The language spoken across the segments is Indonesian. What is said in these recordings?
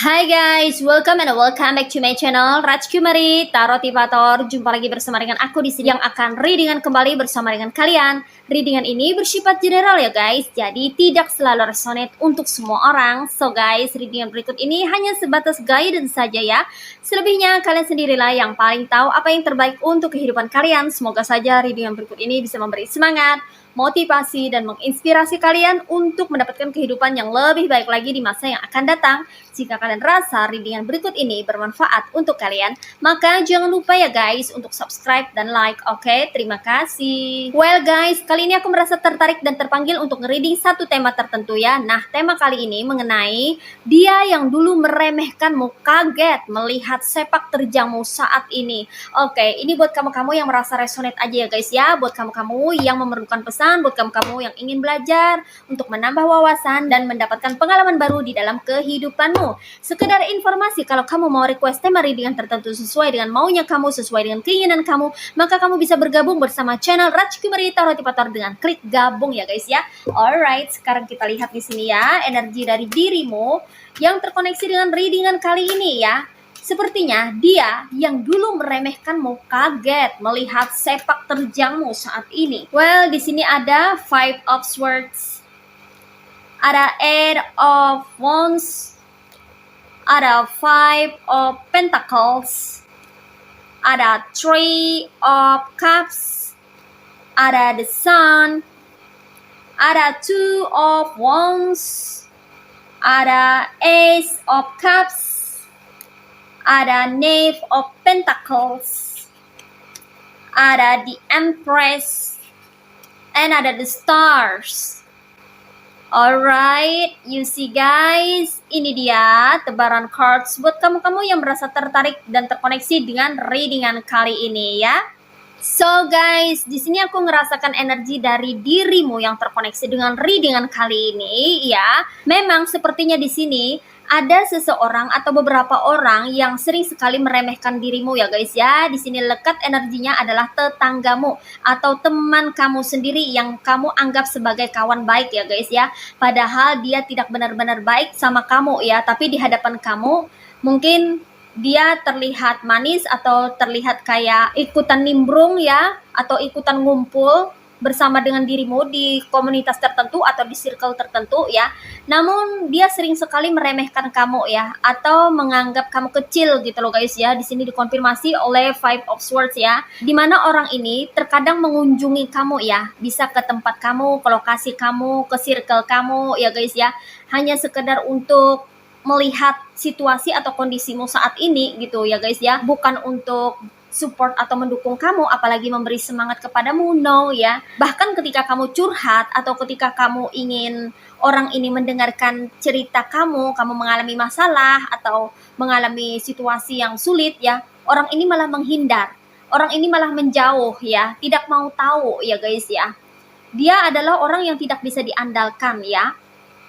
Hai guys, welcome back to my channel Rajkumari Tarot Tivator. Jumpa lagi bersama dengan aku di sini yang akan readingan kembali bersama dengan kalian. Readingan ini bersifat general ya guys, jadi tidak selalu resonate untuk semua orang. So guys, readingan berikut ini hanya sebatas guidance saja ya. Selebihnya kalian sendirilah yang paling tahu apa yang terbaik untuk kehidupan kalian. Semoga saja readingan berikut ini bisa memberi semangat, motivasi, dan menginspirasi kalian untuk mendapatkan kehidupan yang lebih baik lagi di masa yang akan datang. Jika kalian rasa readingan berikut ini bermanfaat untuk kalian, maka jangan lupa ya guys untuk subscribe dan like. Oke, terima kasih. Well guys, kali ini aku merasa tertarik dan terpanggil untuk nge-reading satu tema tertentu ya. Nah, tema kali ini mengenai dia yang dulu meremehkanmu kaget melihat sepak terjangmu saat ini. Oke, ini buat kamu-kamu yang merasa resonate aja ya guys ya. Buat kamu-kamu yang memerlukan pesan, buat kamu-kamu yang ingin belajar untuk menambah wawasan dan mendapatkan pengalaman baru di dalam kehidupanmu. Sekedar informasi, kalau kamu mau request tema readingan tertentu sesuai dengan maunya kamu, sesuai dengan keinginan kamu, maka kamu bisa bergabung bersama channel Rajkumari Tarot Tivator dengan klik gabung ya guys ya. Alright, sekarang kita lihat di sini ya energi dari dirimu yang terkoneksi dengan readingan kali ini ya. Sepertinya dia yang dulu meremehkanmu kaget melihat sepak terjangmu saat ini. Well, di sini ada Five of Swords, ada Eight of Wands, ada Five of Pentacles, ada Three of Cups, ada The Sun, ada Two of Wands, ada Ace of Cups, ada Knave of Pentacles, ada The Empress, and ada The Stars. Alright, you see guys, ini dia tebaran cards buat kamu-kamu yang merasa tertarik dan terkoneksi dengan readingan kali ini ya. So guys, di sini aku ngerasakan energi dari dirimu yang terkoneksi dengan readingan kali ini ya. Memang sepertinya di sini ada seseorang atau beberapa orang yang sering sekali meremehkan dirimu ya guys ya. Di sini lekat energinya adalah tetanggamu atau teman kamu sendiri yang kamu anggap sebagai kawan baik ya guys ya. Padahal dia tidak benar-benar baik sama kamu ya, tapi di hadapan kamu mungkin dia terlihat manis atau terlihat kayak ikutan nimbrung ya, atau ikutan ngumpul bersama dengan dirimu di komunitas tertentu atau di circle tertentu ya. Namun dia sering sekali meremehkan kamu ya, atau menganggap kamu kecil gitu loh guys ya. Di sini dikonfirmasi oleh Five of Swords ya, dimana orang ini terkadang mengunjungi kamu ya, bisa ke tempat kamu, ke lokasi kamu, ke circle kamu ya guys ya, hanya sekedar untuk melihat situasi atau kondisimu saat ini gitu ya guys ya, bukan untuk support atau mendukung kamu, apalagi memberi semangat kepadamu, no ya. Bahkan ketika kamu curhat atau ketika kamu ingin orang ini mendengarkan cerita kamu mengalami masalah atau mengalami situasi yang sulit ya, orang ini malah menghindar, orang ini malah menjauh ya, tidak mau tahu ya guys ya. Dia adalah orang yang tidak bisa diandalkan ya,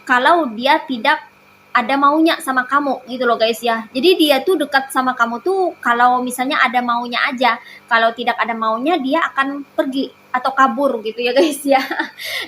kalau dia tidak ada maunya sama kamu gitu loh guys ya. Jadi dia tuh dekat sama kamu tuh kalau misalnya ada maunya aja. Kalau tidak ada maunya dia akan pergi atau kabur gitu ya guys ya.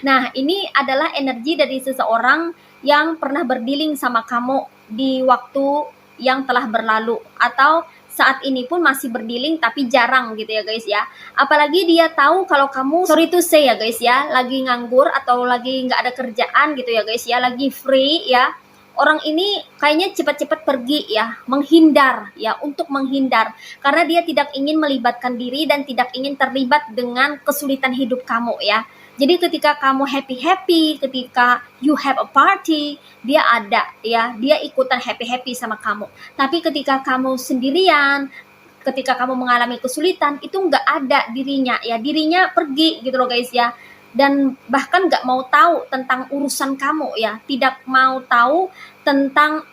Nah, ini adalah energi dari seseorang yang pernah berdealing sama kamu di waktu yang telah berlalu, atau saat ini pun masih berdealing tapi jarang gitu ya guys ya. Apalagi dia tahu kalau kamu, sorry to say ya guys ya, lagi nganggur atau lagi nggak ada kerjaan gitu ya guys ya, lagi free ya. Orang ini kayaknya cepat-cepat pergi ya, menghindar ya, untuk menghindar karena dia tidak ingin melibatkan diri dan tidak ingin terlibat dengan kesulitan hidup kamu ya. Jadi ketika kamu happy-happy, ketika you have a party, dia ada ya, dia ikutan happy-happy sama kamu. Tapi ketika kamu sendirian, ketika kamu mengalami kesulitan, itu nggak ada dirinya ya, dirinya pergi gitu loh guys ya. dan bahkan gak mau tahu tentang urusan kamu ya, tidak mau tahu tentang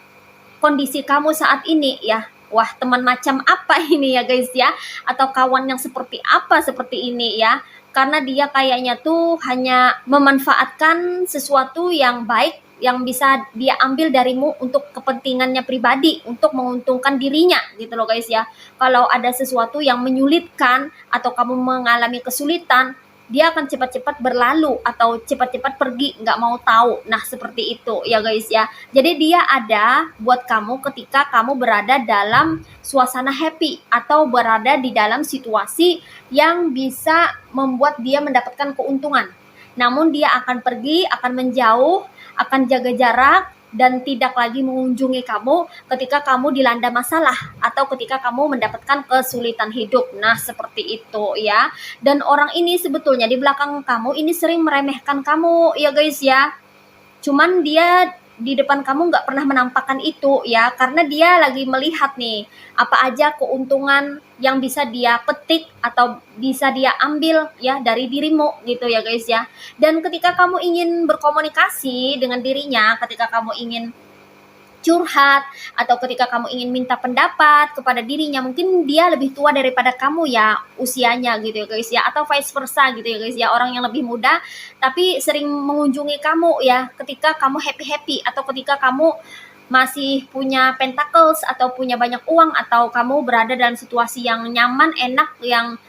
kondisi kamu saat ini ya. Wah, teman macam apa ini ya guys ya, atau kawan yang seperti apa seperti ini ya, karena dia kayaknya tuh hanya memanfaatkan sesuatu yang baik yang bisa dia ambil darimu untuk kepentingannya pribadi, untuk menguntungkan dirinya gitu loh guys ya. Kalau ada sesuatu yang menyulitkan atau kamu mengalami kesulitan, dia akan cepat-cepat berlalu atau cepat-cepat pergi, nggak mau tahu. Nah, seperti itu ya guys ya. Jadi dia ada buat kamu ketika kamu berada dalam suasana happy atau berada di dalam situasi yang bisa membuat dia mendapatkan keuntungan. Namun dia akan pergi, akan menjauh, akan jaga jarak, dan tidak lagi mengunjungi kamu ketika kamu dilanda masalah atau ketika kamu mendapatkan kesulitan hidup. Nah, seperti itu ya. Dan orang ini sebetulnya di belakang kamu ini sering meremehkan kamu ya guys ya. Cuman dia di depan kamu nggak pernah menampakkan itu ya, karena dia lagi melihat nih apa aja keuntungan yang bisa dia petik atau bisa dia ambil ya dari dirimu gitu ya guys ya. Dan ketika kamu ingin berkomunikasi dengan dirinya, ketika kamu ingin curhat atau ketika kamu ingin minta pendapat kepada dirinya, mungkin dia lebih tua daripada kamu ya usianya gitu ya guys ya, atau vice versa gitu ya guys ya, orang yang lebih muda tapi sering mengunjungi kamu ya ketika kamu happy atau ketika kamu masih punya pentacles atau punya banyak uang atau kamu berada dalam situasi yang nyaman, enak, yang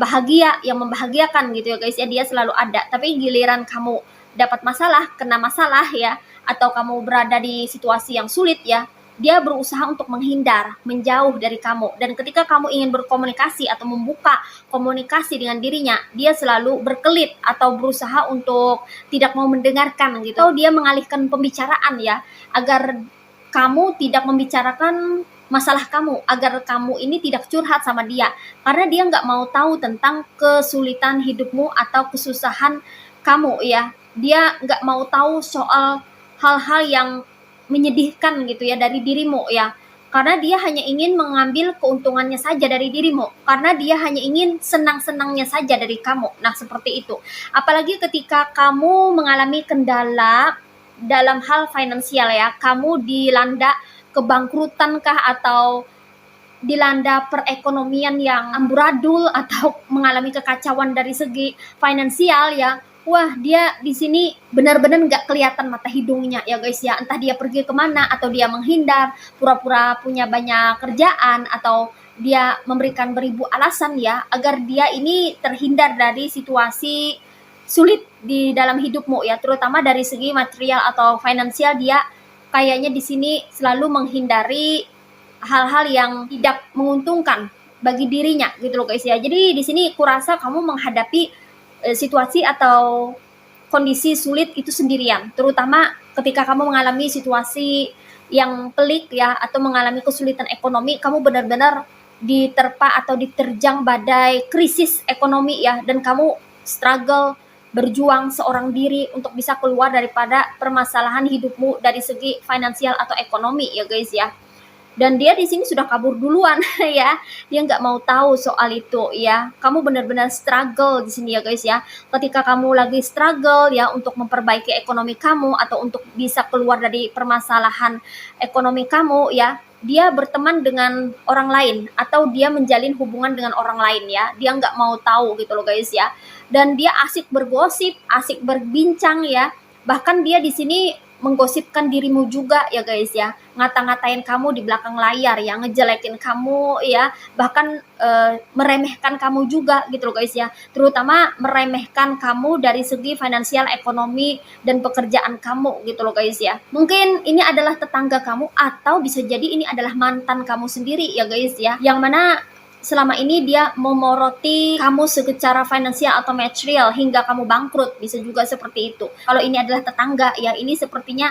bahagia, yang membahagiakan gitu ya guys ya, dia selalu ada. Tapi giliran kamu dapat masalah, kena masalah ya, atau kamu berada di situasi yang sulit ya, dia berusaha untuk menghindar, menjauh dari kamu. Dan ketika kamu ingin berkomunikasi atau membuka komunikasi dengan dirinya, dia selalu berkelit atau berusaha untuk tidak mau mendengarkan gitu. Atau dia mengalihkan pembicaraan ya, agar kamu tidak membicarakan masalah kamu, agar kamu ini tidak curhat sama dia, karena dia nggak mau tahu tentang kesulitan hidupmu atau kesusahan kamu ya. Dia nggak mau tahu soal hal-hal yang menyedihkan gitu ya dari dirimu ya, karena dia hanya ingin mengambil keuntungannya saja dari dirimu, karena dia hanya ingin senang-senangnya saja dari kamu. Nah, seperti itu. Apalagi ketika kamu mengalami kendala dalam hal finansial ya, kamu dilanda kebangkrutan kah atau dilanda perekonomian yang amburadul atau mengalami kekacauan dari segi finansial ya. Wah, dia di sini benar-benar nggak kelihatan mata hidungnya ya guys ya. Entah dia pergi kemana atau dia menghindar, pura-pura punya banyak kerjaan, atau dia memberikan beribu alasan ya agar dia ini terhindar dari situasi sulit di dalam hidupmu ya, terutama dari segi material atau finansial. Dia kayaknya di sini selalu menghindari hal-hal yang tidak menguntungkan bagi dirinya gitu loh guys ya. Jadi di sini kurasa kamu menghadapi situasi atau kondisi sulit itu sendirian, terutama ketika kamu mengalami situasi yang pelik ya atau mengalami kesulitan ekonomi, kamu benar-benar diterpa atau diterjang badai krisis ekonomi ya, dan kamu struggle, berjuang seorang diri untuk bisa keluar daripada permasalahan hidupmu dari segi finansial atau ekonomi ya guys ya. Dan dia di sini sudah kabur duluan ya, dia nggak mau tahu soal itu ya. Kamu benar-benar struggle di sini ya guys ya. Ketika kamu lagi struggle ya untuk memperbaiki ekonomi kamu atau untuk bisa keluar dari permasalahan ekonomi kamu ya, dia berteman dengan orang lain atau dia menjalin hubungan dengan orang lain ya. Dia nggak mau tahu gitu loh guys ya. Dan dia asik bergosip, asik berbincang ya. Bahkan dia di sini menggosipkan dirimu juga ya guys ya, ngata-ngatain kamu di belakang layar ya, ngejelekin kamu ya, bahkan meremehkan kamu juga gitu loh guys ya, terutama meremehkan kamu dari segi finansial, ekonomi, dan pekerjaan kamu gitu loh guys ya. Mungkin ini adalah tetangga kamu atau bisa jadi ini adalah mantan kamu sendiri ya guys ya, yang mana selama ini dia memoroti kamu secara finansial atau material hingga kamu bangkrut, bisa juga seperti itu. Kalau ini adalah tetangga ya, ini sepertinya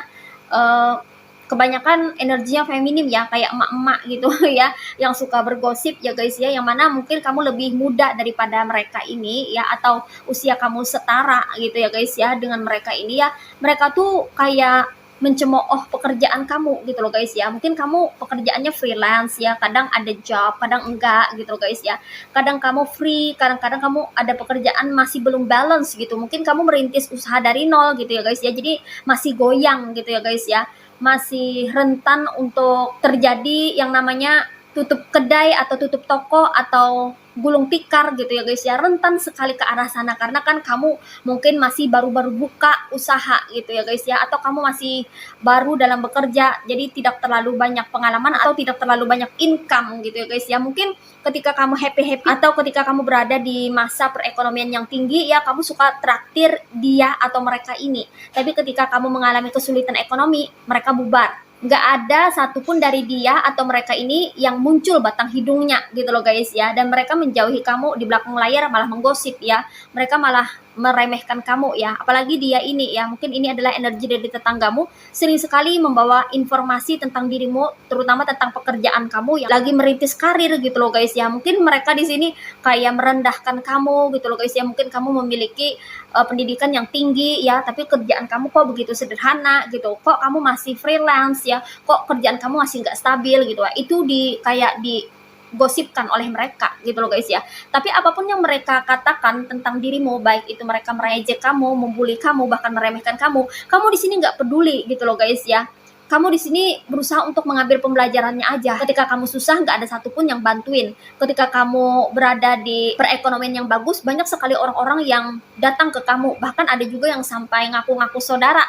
kebanyakan energinya feminim ya, kayak emak-emak gitu ya, yang suka bergosip ya guys ya, yang mana mungkin kamu lebih muda daripada mereka ini ya, atau usia kamu setara gitu ya guys ya dengan mereka ini ya. Mereka tuh kayak mencemooh pekerjaan kamu gitu loh guys ya. Mungkin kamu pekerjaannya freelance ya, kadang ada job, kadang enggak gitu loh guys ya. Kadang kamu free, kadang-kadang kamu ada pekerjaan masih belum balance gitu. Mungkin kamu merintis usaha dari nol gitu ya guys ya. Jadi masih goyang gitu ya guys ya. Masih rentan untuk terjadi yang namanya tutup kedai atau tutup toko atau gulung tikar gitu ya guys ya, rentan sekali ke arah sana karena kan kamu mungkin masih baru-baru buka usaha gitu ya guys ya, atau kamu masih baru dalam bekerja jadi tidak terlalu banyak pengalaman atau tidak terlalu banyak income gitu ya guys ya. Mungkin ketika kamu happy-happy atau ketika kamu berada di masa perekonomian yang tinggi ya, kamu suka traktir dia atau mereka ini, tapi ketika kamu mengalami kesulitan ekonomi mereka bubar. Nggak ada satupun dari dia atau mereka ini yang muncul batang hidungnya gitu loh guys ya, dan mereka menjauhi kamu di belakang layar malah menggosip ya, mereka malah meremehkan kamu ya. Apalagi dia ini ya, mungkin ini adalah energi dari tetanggamu, sering sekali membawa informasi tentang dirimu, terutama tentang pekerjaan kamu yang lagi merintis karir gitu loh guys ya. Mungkin mereka di sini kayak merendahkan kamu gitu loh guys ya. Mungkin kamu memiliki pendidikan yang tinggi ya, tapi kerjaan kamu kok begitu sederhana gitu, kok kamu masih freelance ya, kok kerjaan kamu masih nggak stabil gitu ya. Itu kayak digosipkan oleh mereka gitu loh guys ya. Tapi apapun yang mereka katakan tentang dirimu, baik itu mereka merejek kamu, membuli kamu, bahkan meremehkan kamu di sini nggak peduli gitu loh guys ya. Kamu di sini berusaha untuk mengambil pembelajarannya aja. Ketika kamu susah, nggak ada satupun yang bantuin. Ketika kamu berada di perekonomian yang bagus, banyak sekali orang-orang yang datang ke kamu. Bahkan ada juga yang sampai ngaku-ngaku saudara.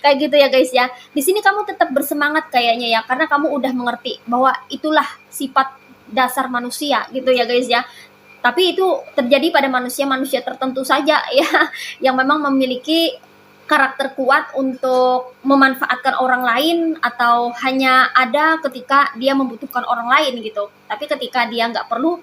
Kayak gitu ya guys ya. Di sini kamu tetap bersemangat kayaknya ya, karena kamu udah mengerti bahwa itulah sifat dasar manusia gitu ya guys ya. Tapi itu terjadi pada manusia-manusia tertentu saja ya, yang memang memiliki karakter kuat untuk memanfaatkan orang lain atau hanya ada ketika dia membutuhkan orang lain gitu. Tapi ketika dia nggak perlu,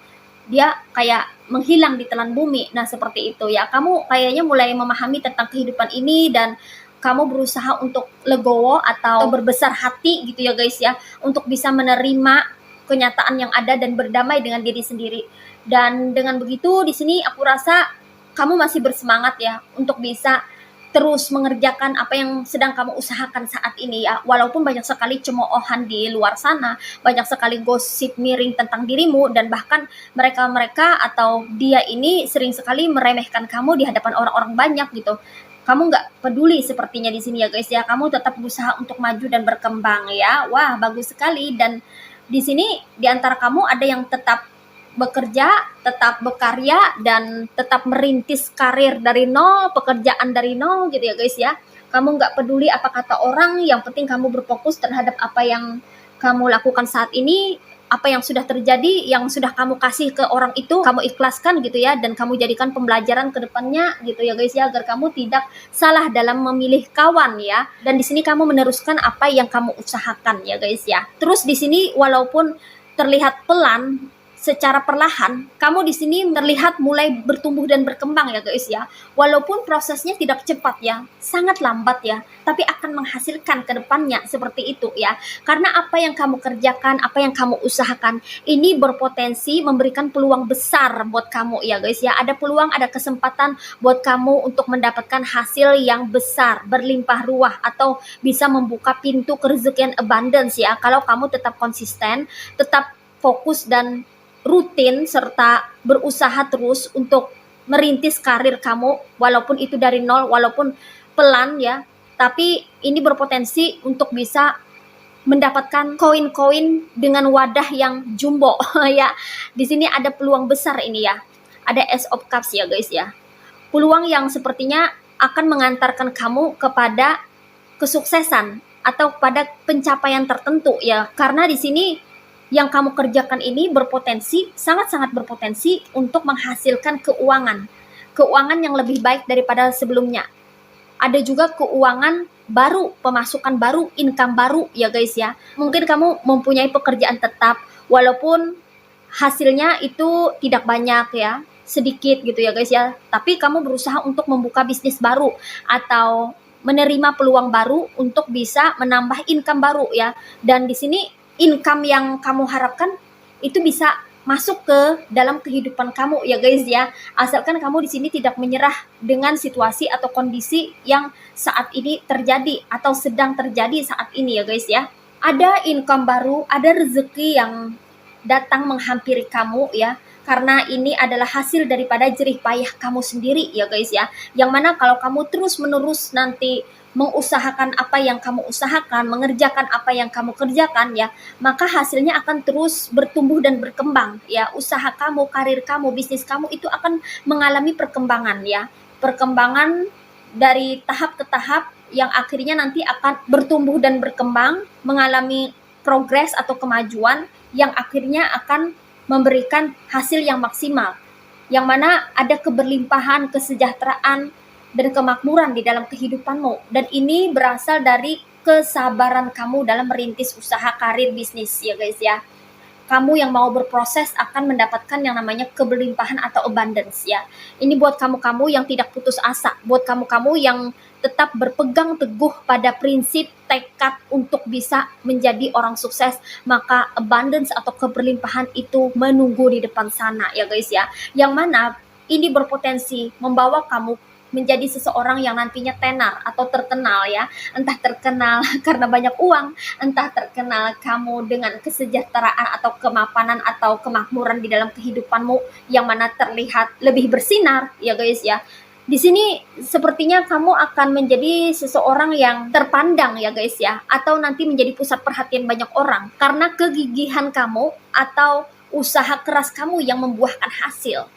dia kayak menghilang di telan bumi. Nah seperti itu ya, kamu kayaknya mulai memahami tentang kehidupan ini dan kamu berusaha untuk legowo atau berbesar hati gitu ya guys ya, untuk bisa menerima kenyataan yang ada dan berdamai dengan diri sendiri. Dan dengan begitu di sini aku rasa kamu masih bersemangat ya untuk bisa terus mengerjakan apa yang sedang kamu usahakan saat ini ya. Walaupun banyak sekali cemoohan di luar sana, banyak sekali gosip miring tentang dirimu, dan bahkan mereka-mereka atau dia ini sering sekali meremehkan kamu di hadapan orang-orang banyak gitu. Kamu nggak peduli sepertinya di sini ya guys ya. Kamu tetap berusaha untuk maju dan berkembang ya. Wah, bagus sekali. Dan di sini di antara kamu ada yang tetap bekerja, tetap berkarya, dan tetap merintis karir dari nol, pekerjaan dari nol gitu ya guys ya. Kamu nggak peduli apa kata orang, yang penting kamu berfokus terhadap apa yang kamu lakukan saat ini, apa yang sudah terjadi, yang sudah kamu kasih ke orang itu, kamu ikhlaskan gitu ya, dan kamu jadikan pembelajaran ke depannya gitu ya guys ya, agar kamu tidak salah dalam memilih kawan ya. Dan di sini kamu meneruskan apa yang kamu usahakan ya guys ya. Terus di sini walaupun terlihat pelan, secara perlahan, kamu di sini terlihat mulai bertumbuh dan berkembang ya guys ya. Walaupun prosesnya tidak cepat ya, sangat lambat ya, tapi akan menghasilkan ke depannya seperti itu ya. Karena apa yang kamu kerjakan, apa yang kamu usahakan, ini berpotensi memberikan peluang besar buat kamu ya guys ya. Ada peluang, ada kesempatan buat kamu untuk mendapatkan hasil yang besar, berlimpah ruah, atau bisa membuka pintu kerezekian abundance ya. Kalau kamu tetap konsisten, tetap fokus dan rutin, serta berusaha terus untuk merintis karir kamu, walaupun itu dari nol, walaupun pelan ya, tapi ini berpotensi untuk bisa mendapatkan koin-koin dengan wadah yang jumbo ya. Di sini ada peluang besar ini ya. Ada Ace of Cups ya guys ya. Peluang yang sepertinya akan mengantarkan kamu kepada kesuksesan atau pada pencapaian tertentu ya. Karena di sini yang kamu kerjakan ini berpotensi, sangat-sangat berpotensi untuk menghasilkan keuangan yang lebih baik daripada sebelumnya. Ada juga keuangan baru, pemasukan baru, income baru ya guys ya. Mungkin kamu mempunyai pekerjaan tetap, walaupun hasilnya itu tidak banyak ya, sedikit gitu ya guys ya. Tapi kamu berusaha untuk membuka bisnis baru atau menerima peluang baru untuk bisa menambah income baru ya. Dan di sini income yang kamu harapkan itu bisa masuk ke dalam kehidupan kamu ya guys ya. Asalkan kamu di sini tidak menyerah dengan situasi atau kondisi yang saat ini terjadi atau sedang terjadi saat ini ya guys ya. Ada income baru, ada rezeki yang datang menghampiri kamu ya. Karena ini adalah hasil daripada jerih payah kamu sendiri ya guys ya. Yang mana kalau kamu terus-menerus nanti mengusahakan apa yang kamu usahakan, mengerjakan apa yang kamu kerjakan ya, maka hasilnya akan terus bertumbuh dan berkembang ya. Usaha kamu, karir kamu, bisnis kamu itu akan mengalami perkembangan ya. Perkembangan dari tahap ke tahap yang akhirnya nanti akan bertumbuh dan berkembang, mengalami progres atau kemajuan yang akhirnya akan memberikan hasil yang maksimal. Yang mana ada keberlimpahan, kesejahteraan, dan kemakmuran di dalam kehidupanmu. Dan ini berasal dari kesabaran kamu dalam merintis usaha, karir, bisnis ya guys ya. Kamu yang mau berproses akan mendapatkan yang namanya keberlimpahan atau abundance ya. Ini buat kamu-kamu yang tidak putus asa, buat kamu-kamu yang tetap berpegang teguh pada prinsip tekad untuk bisa menjadi orang sukses, maka abundance atau keberlimpahan itu menunggu di depan sana ya guys ya. Yang mana ini berpotensi membawa kamu menjadi seseorang yang nantinya tenar atau terkenal ya. Entah terkenal karena banyak uang, entah terkenal kamu dengan kesejahteraan atau kemapanan atau kemakmuran di dalam kehidupanmu yang mana terlihat lebih bersinar ya guys ya. Di sini sepertinya kamu akan menjadi seseorang yang terpandang ya guys ya, atau nanti menjadi pusat perhatian banyak orang karena kegigihan kamu atau usaha keras kamu yang membuahkan hasil.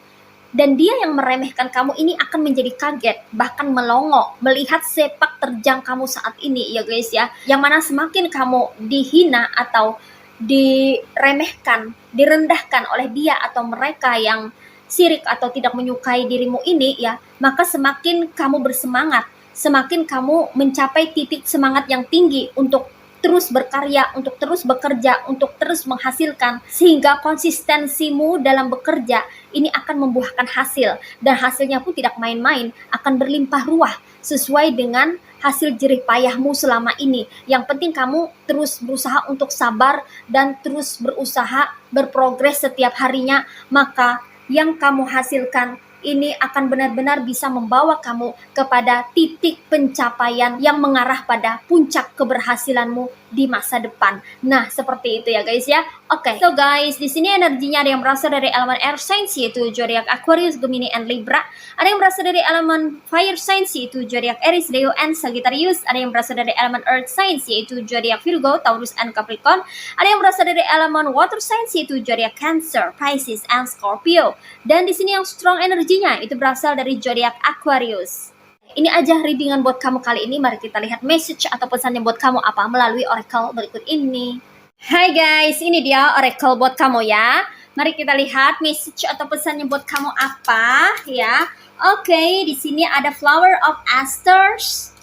Dan dia yang meremehkan kamu ini akan menjadi kaget, bahkan melongo melihat sepak terjang kamu saat ini ya guys ya. Yang mana semakin kamu dihina atau diremehkan, direndahkan oleh dia atau mereka yang sirik atau tidak menyukai dirimu ini ya, maka semakin kamu bersemangat, semakin kamu mencapai titik semangat yang tinggi untuk terus berkarya, untuk terus bekerja, untuk terus menghasilkan, sehingga konsistensimu dalam bekerja ini akan membuahkan hasil, dan hasilnya pun tidak main-main, akan berlimpah ruah sesuai dengan hasil jerih payahmu selama ini. Yang penting kamu terus berusaha untuk sabar dan terus berusaha berprogres setiap harinya, maka yang kamu hasilkan ini akan benar-benar bisa membawa kamu kepada titik pencapaian yang mengarah pada puncak keberhasilanmu di masa depan. Nah, seperti itu ya guys ya. Oke. So guys, di sini energinya ada yang berasal dari elemen air signs yaitu zodiak Aquarius, Gemini, and Libra. Ada yang berasal dari elemen fire signs yaitu zodiak Aries, Leo, and Sagittarius. Ada yang berasal dari elemen earth signs yaitu zodiak Virgo, Taurus, and Capricorn. Ada yang berasal dari elemen water signs yaitu zodiak Cancer, Pisces, and Scorpio. Dan di sini yang strong energinya itu berasal dari zodiak Aquarius. Ini aja readingan buat kamu kali ini. Mari kita lihat message atau pesannya buat kamu apa melalui oracle berikut ini. Hai guys, ini dia oracle buat kamu ya. Mari kita lihat message atau pesannya buat kamu apa ya. Oke, di sini ada flower of asters,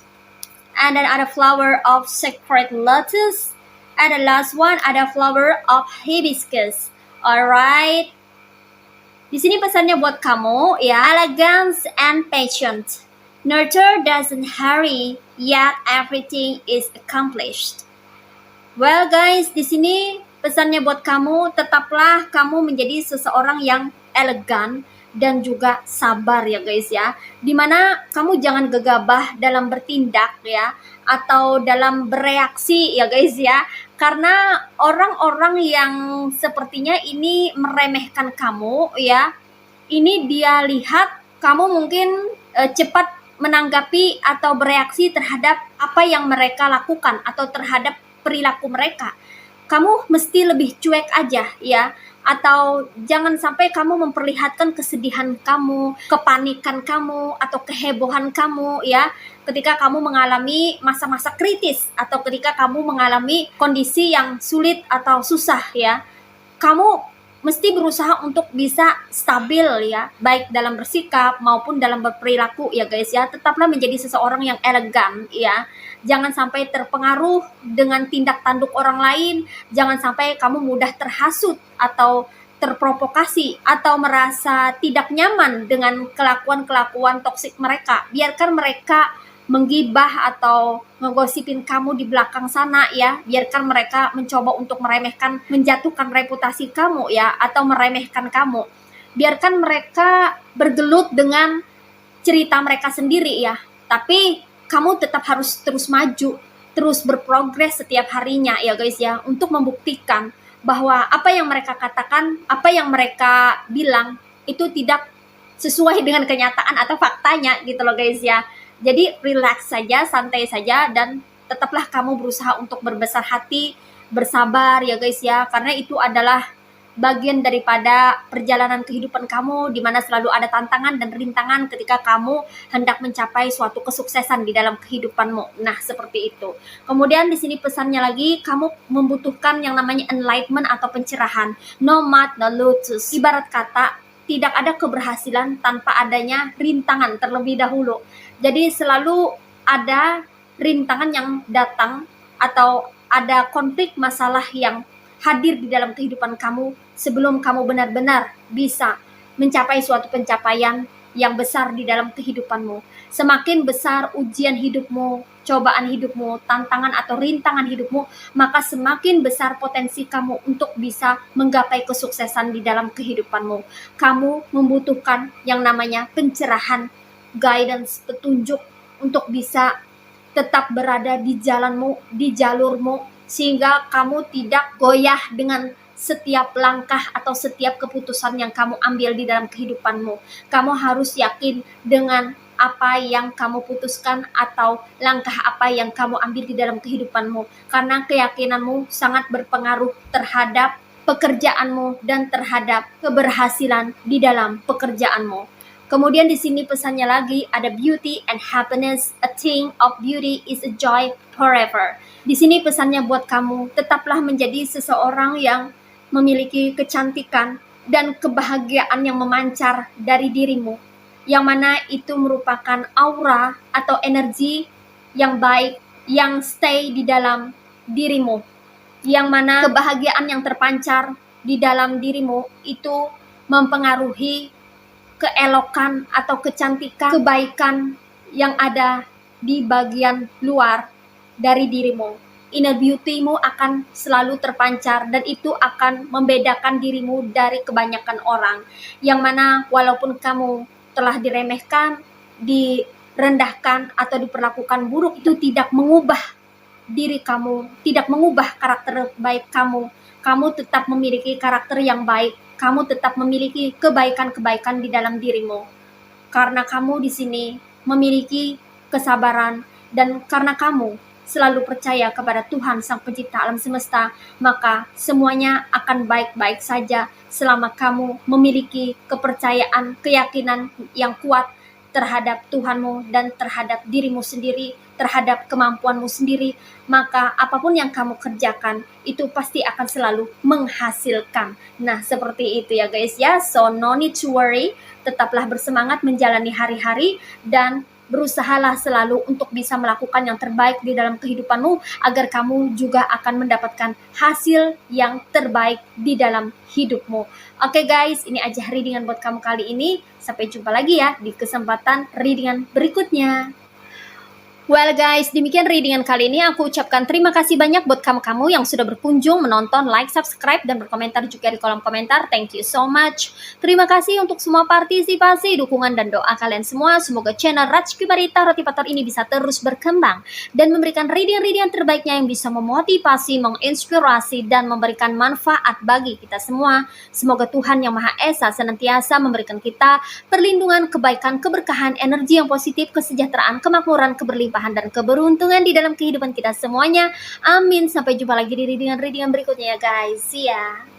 and then ada flower of sacred lotus, and the last one ada flower of hibiscus. Alright. Di sini pesannya buat kamu ya, elegance and patience. Nurture doesn't hurry, yet everything is accomplished. Well guys, di sini pesannya buat kamu, tetaplah kamu menjadi seseorang yang elegan dan juga sabar ya guys ya. Dimana kamu jangan gegabah dalam bertindak ya, atau dalam bereaksi ya guys ya. Karena orang-orang yang sepertinya ini meremehkan kamu ya, ini dia lihat kamu mungkin cepat menanggapi atau bereaksi terhadap apa yang mereka lakukan atau terhadap perilaku mereka. Kamu mesti lebih cuek aja ya, atau jangan sampai kamu memperlihatkan kesedihan kamu, kepanikan kamu, atau kehebohan kamu ya, ketika kamu mengalami masa-masa kritis atau ketika kamu mengalami kondisi yang sulit atau susah ya. Kamu mesti berusaha untuk bisa stabil ya, baik dalam bersikap maupun dalam berperilaku ya guys ya. Tetaplah menjadi seseorang yang elegan ya. Jangan sampai terpengaruh dengan tindak tanduk orang lain. Jangan sampai kamu mudah terhasut atau terprovokasi atau merasa tidak nyaman dengan kelakuan-kelakuan toksik mereka. Biarkan mereka menggibah atau ngegosipin kamu di belakang sana ya. Biarkan mereka mencoba untuk meremehkan, menjatuhkan reputasi kamu ya, atau meremehkan kamu. Biarkan mereka bergelut dengan cerita mereka sendiri ya. Tapi kamu tetap harus terus maju, terus berprogres setiap harinya ya guys ya, untuk membuktikan bahwa apa yang mereka katakan, apa yang mereka bilang itu tidak sesuai dengan kenyataan atau faktanya gitu loh guys ya. Jadi relax saja, santai saja, dan tetaplah kamu berusaha untuk berbesar hati, bersabar ya guys ya, karena itu adalah bagian daripada perjalanan kehidupan kamu, di mana selalu ada tantangan dan rintangan ketika kamu hendak mencapai suatu kesuksesan di dalam kehidupanmu. Nah, seperti itu. Kemudian di sini pesannya lagi, kamu membutuhkan yang namanya enlightenment atau pencerahan. No matter no lotus. Ibarat kata, tidak ada keberhasilan tanpa adanya rintangan terlebih dahulu. Jadi selalu ada rintangan yang datang atau ada konflik masalah yang hadir di dalam kehidupan kamu sebelum kamu benar-benar bisa mencapai suatu pencapaian yang besar di dalam kehidupanmu. Semakin besar ujian hidupmu, cobaan hidupmu, tantangan atau rintangan hidupmu, maka semakin besar potensi kamu untuk bisa menggapai kesuksesan di dalam kehidupanmu. Kamu membutuhkan yang namanya pencerahan, guidance, petunjuk untuk bisa tetap berada di jalanmu, di jalurmu, sehingga kamu tidak goyah dengan setiap langkah atau setiap keputusan yang kamu ambil di dalam kehidupanmu. Kamu harus yakin dengan apa yang kamu putuskan atau langkah apa yang kamu ambil di dalam kehidupanmu, karena keyakinanmu sangat berpengaruh terhadap pekerjaanmu dan terhadap keberhasilan di dalam pekerjaanmu. Kemudian di sini pesannya lagi ada beauty and happiness. A thing of beauty is a joy forever. Di sini pesannya buat kamu, tetaplah menjadi seseorang yang memiliki kecantikan dan kebahagiaan yang memancar dari dirimu, yang mana itu merupakan aura atau energi yang baik yang stay di dalam dirimu, yang mana kebahagiaan yang terpancar di dalam dirimu itu mempengaruhi keelokan atau kecantikan, kebaikan yang ada di bagian luar dari dirimu. Inner beauty-mu akan selalu terpancar, dan itu akan membedakan dirimu dari kebanyakan orang, yang mana walaupun kamu telah diremehkan, direndahkan, atau diperlakukan buruk, itu tidak mengubah diri kamu, tidak mengubah karakter baik kamu. Kamu tetap memiliki karakter yang baik, kamu tetap memiliki kebaikan-kebaikan di dalam dirimu. Karena kamu di sini memiliki kesabaran, dan karena kamu selalu percaya kepada Tuhan Sang Pencipta alam semesta, maka semuanya akan baik-baik saja selama kamu memiliki kepercayaan, keyakinan yang kuat terhadap Tuhanmu dan terhadap dirimu sendiri, terhadap kemampuanmu sendiri. Maka apapun yang kamu kerjakan itu pasti akan selalu menghasilkan. Nah, seperti itu ya guys ya. So no need to worry, tetaplah bersemangat menjalani hari-hari dan berusahalah selalu untuk bisa melakukan yang terbaik di dalam kehidupanmu, agar kamu juga akan mendapatkan hasil yang terbaik di dalam hidupmu. Oke guys, ini aja readingan buat kamu kali ini. Sampai jumpa lagi ya di kesempatan readingan berikutnya. Well guys, demikian readingan kali ini. Aku ucapkan terima kasih banyak buat kamu-kamu yang sudah berkunjung, menonton, like, subscribe, dan berkomentar juga di kolom komentar. Thank you so much. Terima kasih untuk semua partisipasi, dukungan, dan doa kalian semua. Semoga channel Rajki Barita Rotipator ini bisa terus berkembang dan memberikan reading-reading terbaiknya yang bisa memotivasi, menginspirasi, dan memberikan manfaat bagi kita semua. Semoga Tuhan Yang Maha Esa senantiasa memberikan kita perlindungan, kebaikan, keberkahan, energi yang positif, kesejahteraan, kemakmuran, keberlimpahan, dan keberuntungan di dalam kehidupan kita semuanya. Amin. Sampai jumpa lagi di readingan berikutnya ya guys. See ya.